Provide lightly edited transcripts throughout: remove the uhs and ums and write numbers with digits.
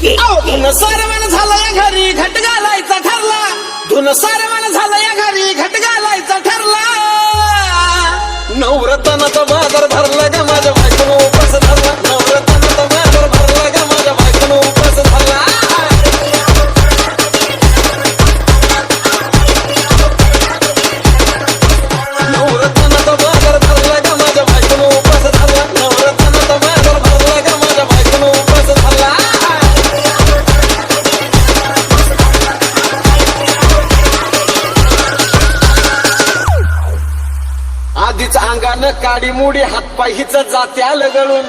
धुन सारवण झालं या घरी घट घालायचा ठरला. धुन सारवण झालं या घरी घट घालायचा ठरला. नवरत्नाचा बाजार भरला ग माझ्या बायकोनं उपास धरला. नवरत्नाचा बाजार भरला ग माझ्या बायकोनं उपास धरला. नवरत्नाचा बाजार भरला ग माझ्या बायकोनं उपास धरला. नवरत्नाचा बाजार भरला ग माझ्या बायकोनं उपास धरला. आधीच अंगानं काडी मुडी हातपाय हिच जात्या लगळून.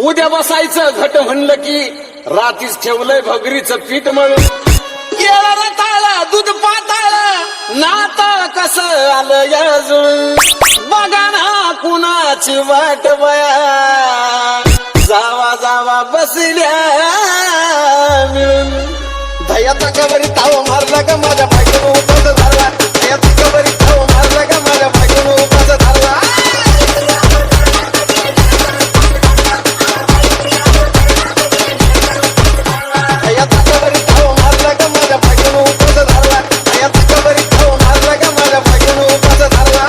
उद्या बसायचं घट म्हणलं की रातीच ठेवलंय भगरीचं पीठ मळून. केळं रताळ दूध पाताळ नाताळ कसं आलं या जुळून. बघा ना कुणाची वाट बया जावा जावा बसल्या मिळून. दयाचा कबरी ताव मारला ग माझ्या बायकोनं उपास धरला. दयाचा कबरी ताव मारला ग माझ्या बायकोनं उपास धरला. दयाचा कबरी ताव मारला ग माझ्या बायकोनं उपास धरला. दयाचा कबरी ताव मारला ग माझ्या बायकोनं उपास धरला.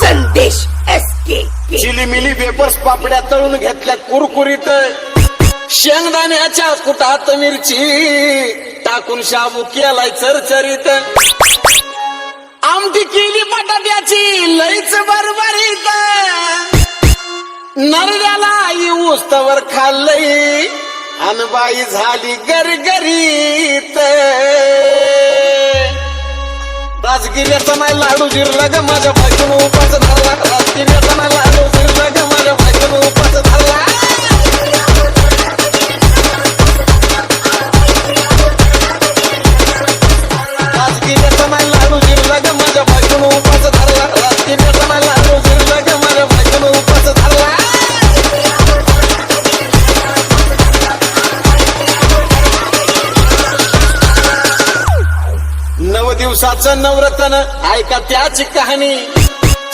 संदेश SK चिलीमिली वेपर्स पापड्या तळून घेतल्या कुरकुरीत. शेंगदाण्याच्या कुटात मिरची टाकून शाबू केलाय चरचरीत. आमटी केली बटाट्याची लईच बरबरीत. नरड्याला येऊस तवर खाल्लंय अनबाई झाली गरगरीत. राजगिऱ्याचा नाही लाडू जिरला ग माझ्या बायकोनं उपास धरला. राजगिऱ्याचा नाही लाडू जिरला ग माझ्या बायकोनं उपास धरला. राजगिऱ्याचा नाही लाडू जिरला ग माझ्या बायकोनं उपास धरला. राजगिऱ्याचा नाही लाडू जिरला ग माझ्या बायकोनं उपास धरला. नव दिवसाचं नवरत्न ऐका त्याची कहाणी.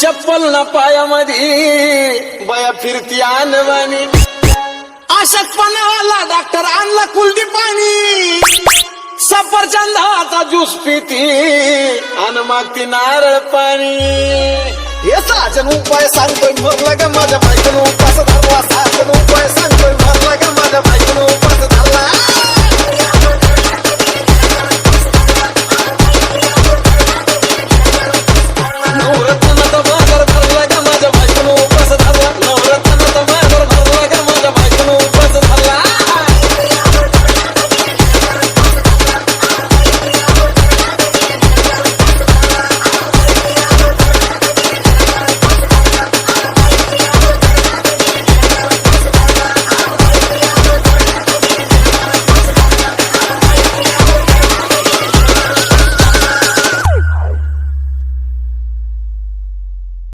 चप्पल ना पायामध्ये बया फिरती आणवानी. अशक्तपणाला डॉक्टर आणला कुलटी पाणी. सफरचंदाचा ज्यूस पिती आणि मागती नारळ पाणी. हे साजन उपाय सांगतोय भरला ग माझ्या बायकोनं उपास धरला. साजन उपाय सांगतोय भरला ग माझ्या बायकोनं उपास धरला.